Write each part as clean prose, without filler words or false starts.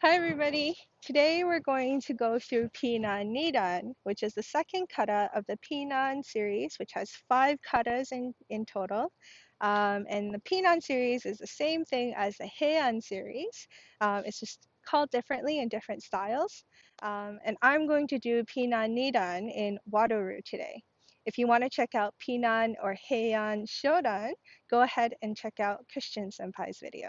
Hi everybody! Today we're going to go through Pinan Nidan, which is the second kata of the Pinan series, which has 5 katas in total. And the Pinan series is the same thing as the Heian series. It's just called differently in different styles. And I'm going to do Pinan Nidan in Wado-ryu today. If you want to check out Pinan or Heian Shodan, go ahead and check out Christian Senpai's video.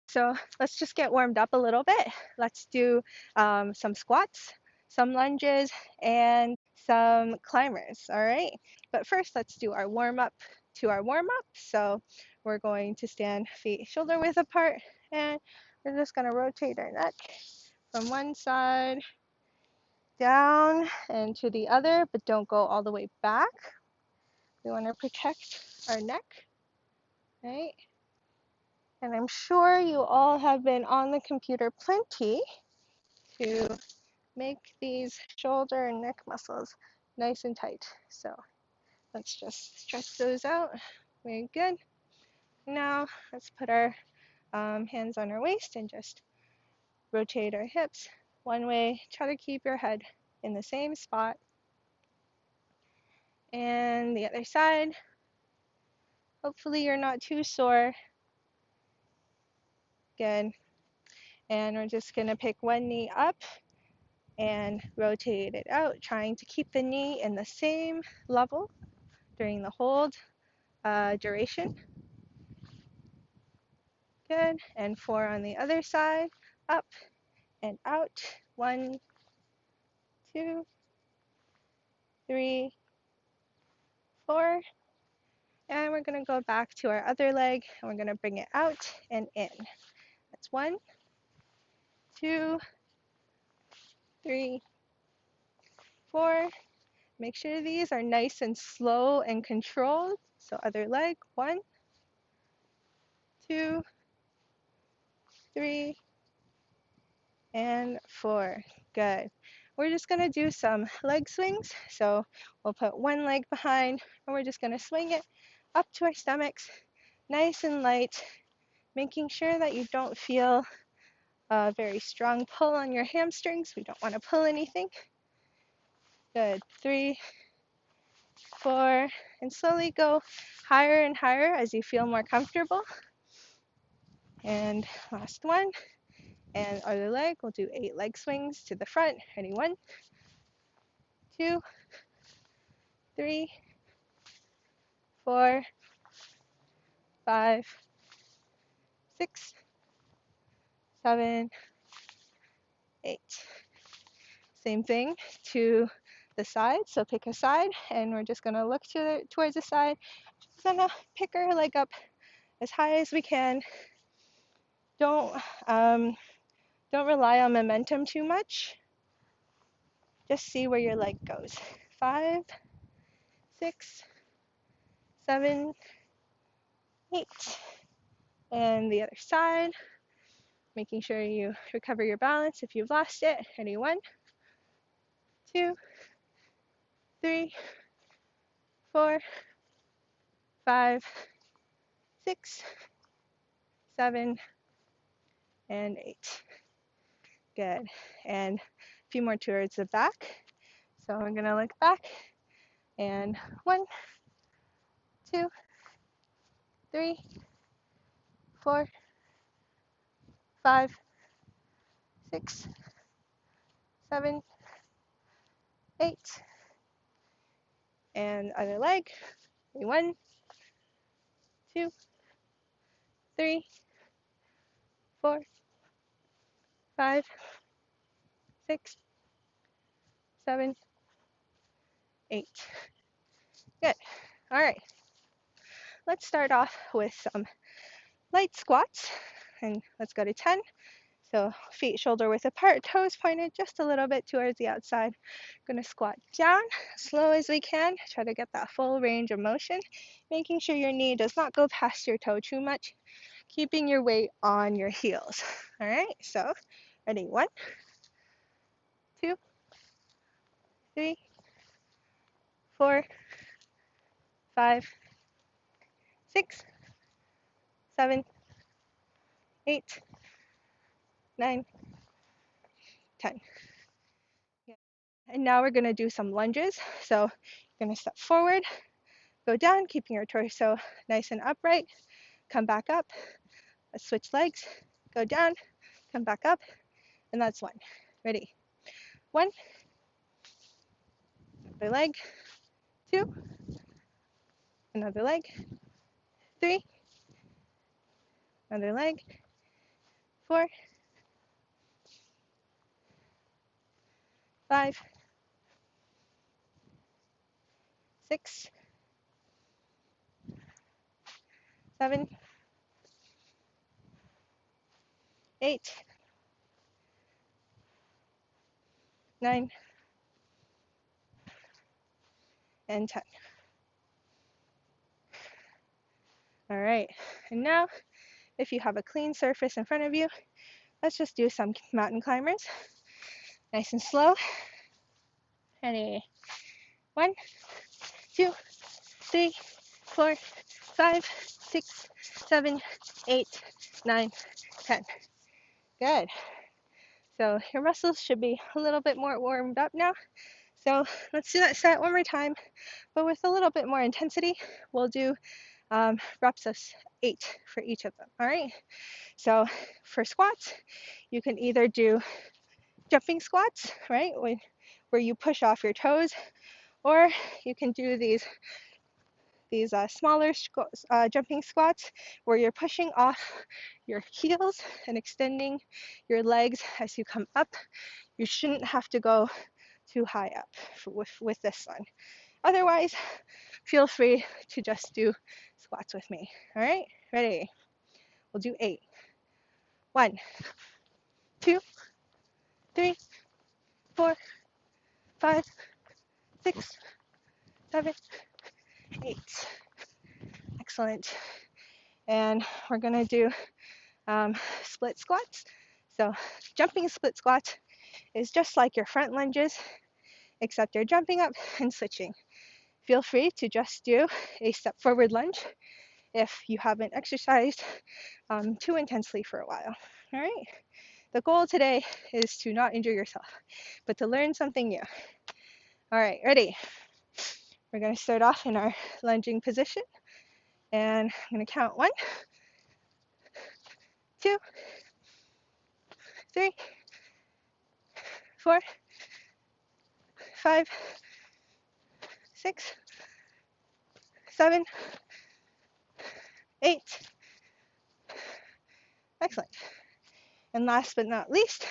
So let's just get warmed up a little bit. Let's do some squats, some lunges, and some climbers, all right? But first, let's do our warm-up to our warm-up. So we're going to stand feet shoulder width apart, and we're just gonna rotate our neck from one side down and to the other, but don't go all the way back. We wanna protect our neck, right? And I'm sure you all have been on the computer plenty to make these shoulder and neck muscles nice and tight. So let's just stretch those out. Very good. Now let's put our hands on our waist and just rotate our hips one way. Try to keep your head in the same spot. And the other side. Hopefully you're not too sore. Good. And we're just going to pick one knee up and rotate it out, trying to keep the knee in the same level during the hold duration. Good. And 4 on the other side. Up and out. 1, 2, 3, 4. And we're going to go back to our other leg and we're going to bring it out and in. That's 1, 2, 3, 4. Make sure these are nice and slow and controlled. So other leg. 1, 2, 3, and 4. Good. We're just going to do some leg swings. So we'll put one leg behind and we're just going to swing it up to our stomachs, nice and light, making sure that you don't feel a very strong pull on your hamstrings. We don't want to pull anything. Good. 3, 4, and slowly go higher and higher as you feel more comfortable. And last one. And other leg, we'll do 8 leg swings to the front. Ready? 1, 2, 3, 4, 5, 6, 7, 8. Same thing to the side. So pick a side, and we're just gonna look towards the side. Just gonna pick our leg up as high as we can. Don't rely on momentum too much. Just see where your leg goes. 5, 6, 7, 8. And the other side. Making sure you recover your balance if you've lost it. Ready? 1, 2, 3, 4, 5, 6, 7, and 8. Good. And a few more towards the back. So we're going to look back. And 1, 2, 3, 4, 5, 6, 7, 8. And other leg. 1, 2, 3, 4, 5, 6, 7, 8. Good. All right. Let's start off with some light squats. And let's go to 10. So feet shoulder width apart, toes pointed just a little bit towards the outside. Going to squat down as slow as we can. Try to get that full range of motion, making sure your knee does not go past your toe too much, keeping your weight on your heels. All right, so ready? 1, 2, 3, 4, 5, 6, 7, 8, 9, 10. And now we're going to do some lunges. So you're going to step forward, go down, keeping your torso nice and upright, come back up, let's switch legs, go down, come back up, and that's 1. Ready? 1, another leg, 2, another leg, 3, another leg, 4, 5, 6, 7, 8, 9, and 10. All right, and now if you have a clean surface in front of you, let's just do some mountain climbers. Nice and slow. Ready? 1, 2, 3, 4, 5, 6, 7, 8, 9, 10. Good. So your muscles should be a little bit more warmed up now. So let's do that set one more time, but with a little bit more intensity. We'll do reps of 8 for each of them. All right. So for squats, you can either do jumping squats, right, where you push off your toes, or you can do these smaller jumping squats where you're pushing off your heels and extending your legs as you come up. You shouldn't have to go too high up with this one. Otherwise, feel free to just do squats with me. All right, ready? We'll do 8. 1, 2, 3, 4, 5, 6, 7, 8. Excellent. And we're gonna do split squats. So jumping split squats is just like your front lunges, except you're jumping up and switching. Feel free to just do a step forward lunge if you haven't exercised too intensely for a while. All right. The goal today is to not injure yourself, but to learn something new. All right, ready? We're going to start off in our lunging position, and I'm going to count 1, 2, 3, 4, 5, 6, 7, 8. Excellent. And last but not least,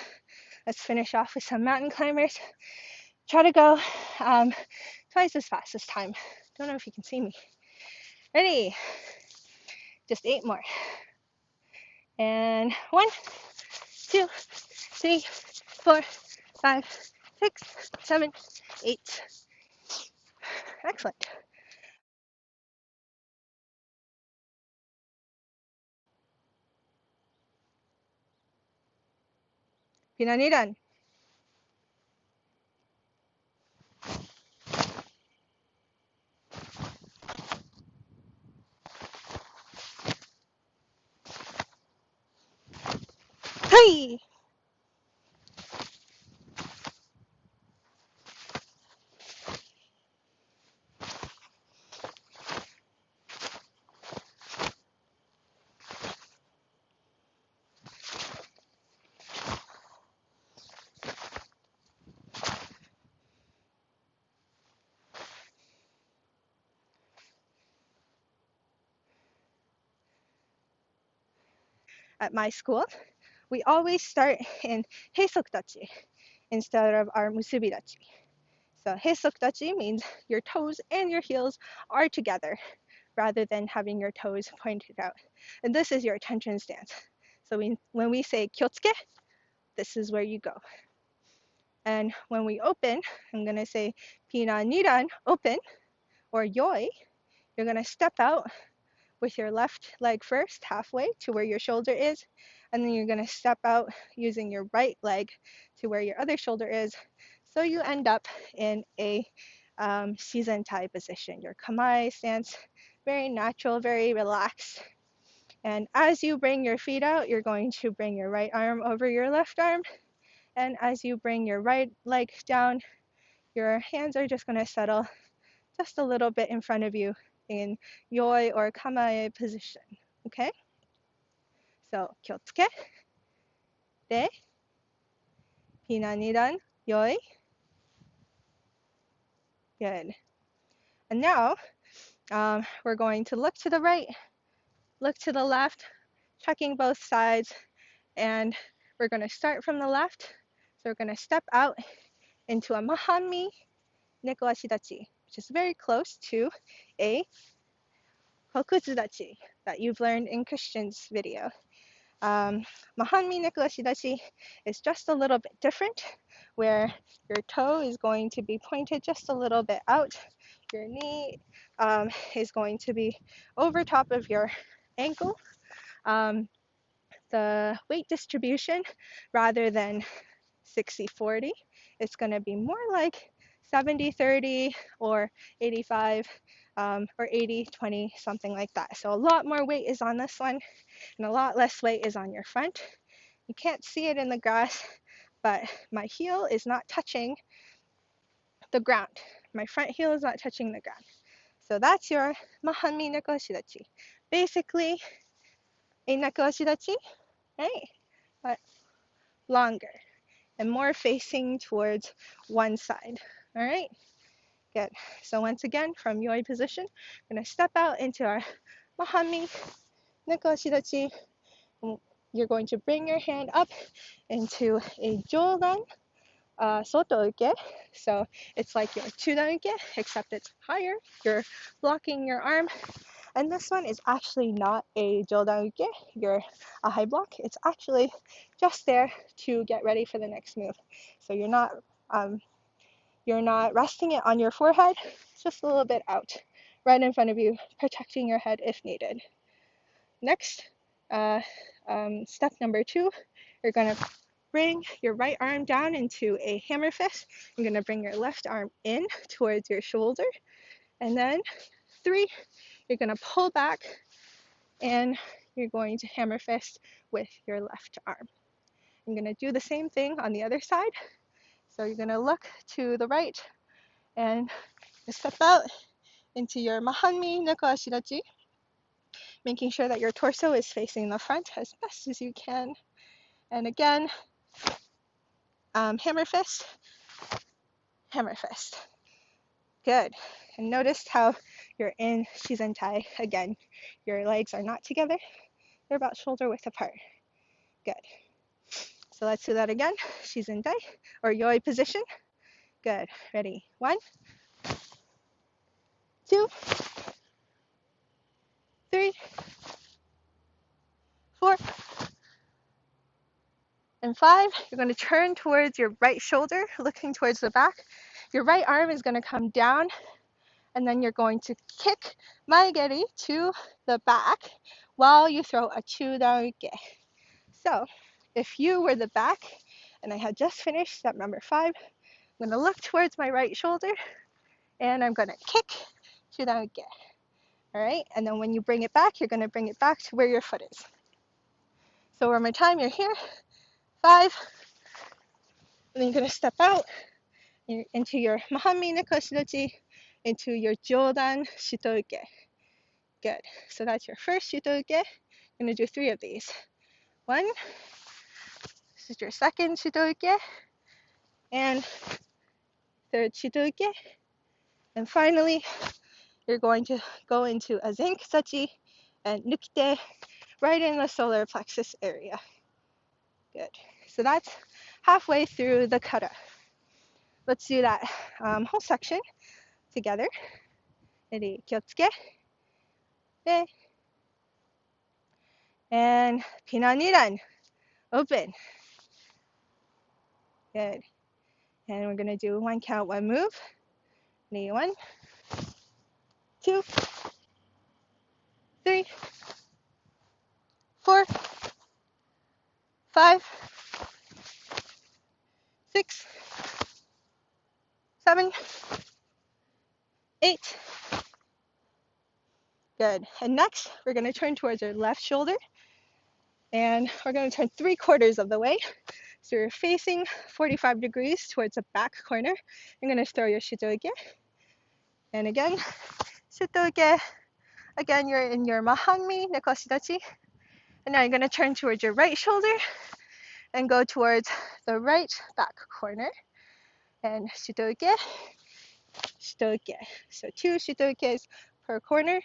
let's finish off with some mountain climbers. Try to go twice as fast this time. Don't know if you can see me. Ready? Just 8 more. And 1, 2, 3, 4, 5, 6, 7, 8. Excellent. Pinan Nidan. Hey! At my school, we always start in heisok dachi instead of our musubi dachi. So heisok dachi means your toes and your heels are together rather than having your toes pointed out. And this is your attention stance. So when we say kyotsuke, this is where you go. And when we open, I'm going to say Pinan Nidan, open, or yoi. You're going to step out with your left leg first, halfway to where your shoulder is. And then you're going to step out using your right leg to where your other shoulder is. So you end up in a Shizentai position, your kamae stance, very natural, very relaxed. And as you bring your feet out, you're going to bring your right arm over your left arm. And as you bring your right leg down, your hands are just going to settle just a little bit in front of you in yoi or kamae position. Okay? So, kyotsuke. De. Pinan Nidan. Yoi. Good. And now, we're going to look to the right, look to the left, checking both sides, and we're going to start from the left. So we're going to step out into a mahanmi neko ashi dachi, which is very close to a kokutsu dachi that you've learned in Christian's video. Mahanmi neko ashi dachi is just a little bit different, where your toe is going to be pointed just a little bit out. Your knee is going to be over top of your ankle. The weight distribution, rather than 60-40, it's going to be more like 70-30 or 85 or 80-20, something like that. So a lot more weight is on this one and a lot less weight is on your front. You can't see it in the grass, but my heel is not touching the ground. My front heel is not touching the ground. So that's your mahanmi neko shidachi. Basically, a neko shidachi, right? But longer and more facing towards one side. All right, good. So once again, from yoi position, I'm going to step out into our mahanmi neko shidachi. You're going to bring your hand up into a geidan, soto uke. So it's like your chudan uke, except it's higher. You're blocking your arm. And this one is actually not a geidan uke, a high block. It's actually just there to get ready for the next move. So you're not resting it on your forehead. It's just a little bit out, right in front of you, protecting your head if needed. Next, step number 2, you're going to bring your right arm down into a hammer fist. You're going to bring your left arm in towards your shoulder. And then 3, you're going to pull back and you're going to hammer fist with your left arm. I'm going to do the same thing on the other side. So you're going to look to the right and step out into your mahanmi neko ashidachi, making sure that your torso is facing the front as best as you can. And again, hammer fist, hammer fist. Good. And notice how you're in shizentai. Again, your legs are not together. They're about shoulder width apart. Good. So let's do that again. Shizentai, or yoi position. Good. Ready? 1, 2, 3, 4, and 5. You're going to turn towards your right shoulder, looking towards the back. Your right arm is going to come down, and then you're going to kick maegeri to the back while you throw a chudan uke. So if you were the back and I had just finished step number 5, I'm going to look towards my right shoulder and I'm going to kick chudan uke. All right, and then when you bring it back, you're going to bring it back to where your foot is. So one more time, you're here, 5, and then you're going to step out into your mahanmi neko shidachi, into your geidan shitouke. Good. So that's your first shitouke. I'm going to do 3 of these. 1, this is your second shitouke, and third shitouke. And finally, you're going to go into a zenkusachi and nukite right in the solar plexus area. Good. So that's halfway through the kata. Let's do that whole section together. Ready? Kyotsuke. And Pinan Nidan. Open. Good. And we're going to do 1 count, 1 move. Ready? 1, 2, 3, 4, 5, 6, 7, 8, Good. And next, we're going to turn towards our left shoulder. And we're going to turn 3/4 of the way. So you're facing 45 degrees towards the back corner. You're going to throw your shitoge. And again, shitoge. Again, you're in your mahanmi, neko, dachi. And now you're going to turn towards your right shoulder and go towards the right back corner. And shitoge, shitoge. So 2 shitoges per corner.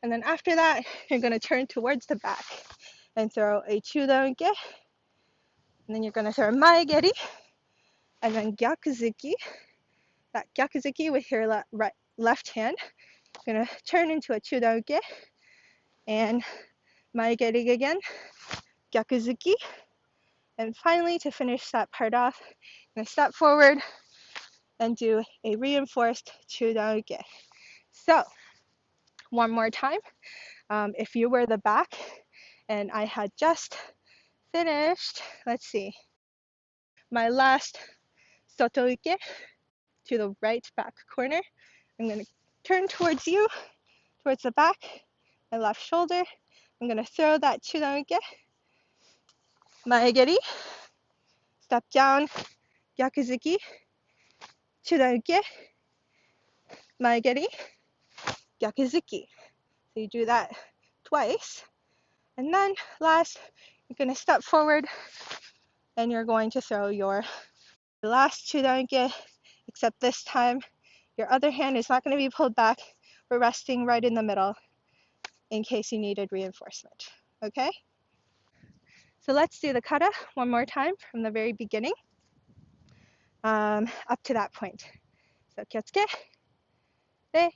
And then after that, you're going to turn towards the back and throw a chudoge. And then you're going to throw a maegeri. And then gyakuzuki. That gyakuzuki with your left hand. You're going to turn into a chudoge. And maegeri again. Gyakuzuki. And finally, to finish that part off, I'm going to step forward and do a reinforced chudoge. So, one more time. If you were the back and I had just finished, let's see, my last soto uke to the right back corner, I'm going to turn towards you, towards the back, my left shoulder. I'm going to throw that chudan uke, maegeri, step down, gyakuzuki, chudan uke, maegeri, gyakuzuki. So you do that twice. And then last, you're going to step forward and you're going to throw your last chudan uke, except this time your other hand is not going to be pulled back. We're resting right in the middle in case you needed reinforcement. Okay? So let's do the kata one more time from the very beginning up to that point. So kyotsuke, re,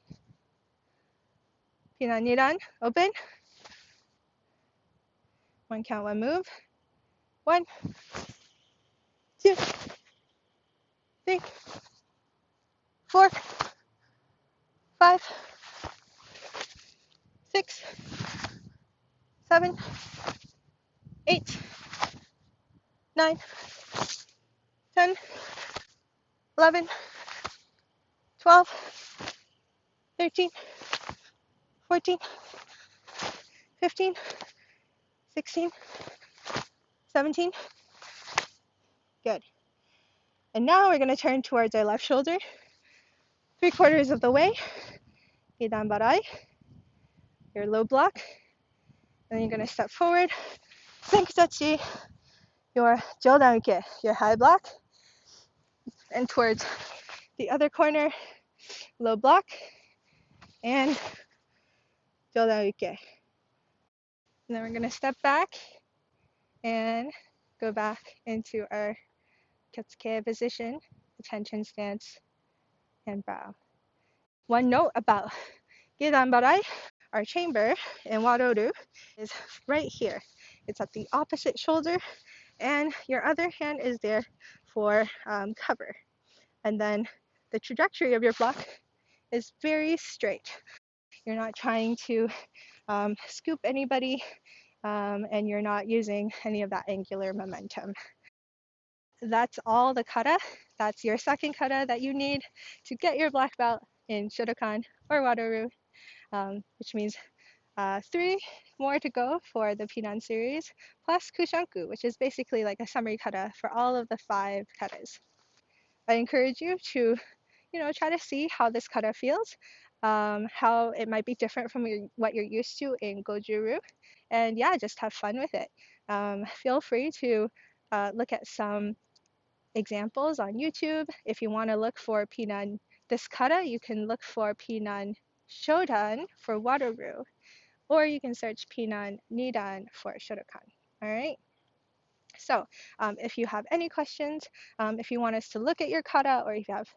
Pinan Nidan, open. 1 count, 1 move. 1, 2, 3, 4, 5, 6, 7, 8, 9, 10, 11, 12, 13, 14, 15, 16, 17. Good. And now we're going to turn towards our left shoulder, 3/4 of the way, geidan barai, your low block. And then you're going to step forward, senku dachi, your jodan uke, your high block, and towards the other corner, low block, and jodan uke. And then we're going to step back and go back into our kyotsuke position, attention stance, and bow. One note about geidan barai, our chamber in Wado-ryu is right here. It's at the opposite shoulder, and your other hand is there for cover. And then the trajectory of your block is very straight. You're not trying to scoop anybody, and you're not using any of that angular momentum. That's all the kata. That's your second kata that you need to get your black belt in Shotokan or Wado-ryu, which means 3 more to go for the Pinan series, plus Kushanku, which is basically like a summary kata for all of the 5 katas. I encourage you to, try to see how this kata feels, how it might be different from what you're used to in goju-ryu, and yeah, just have fun with it. Feel free to look at some examples on YouTube. If you want to look for Pinan this kata, you can look for Pinan Shodan for Wado-ryu, or you can search Pinan Nidan for Shotokan. All right. So if you have any questions, if you want us to look at your kata, or if you have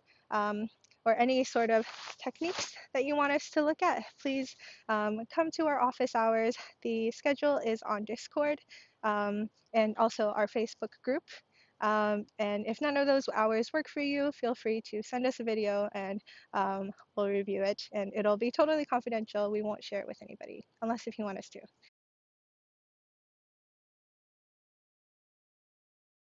or any sort of techniques that you want us to look at, please come to our office hours. The schedule is on Discord, and also our Facebook group. And if none of those hours work for you, feel free to send us a video and we'll review it. And it'll be totally confidential. We won't share it with anybody, unless if you want us to.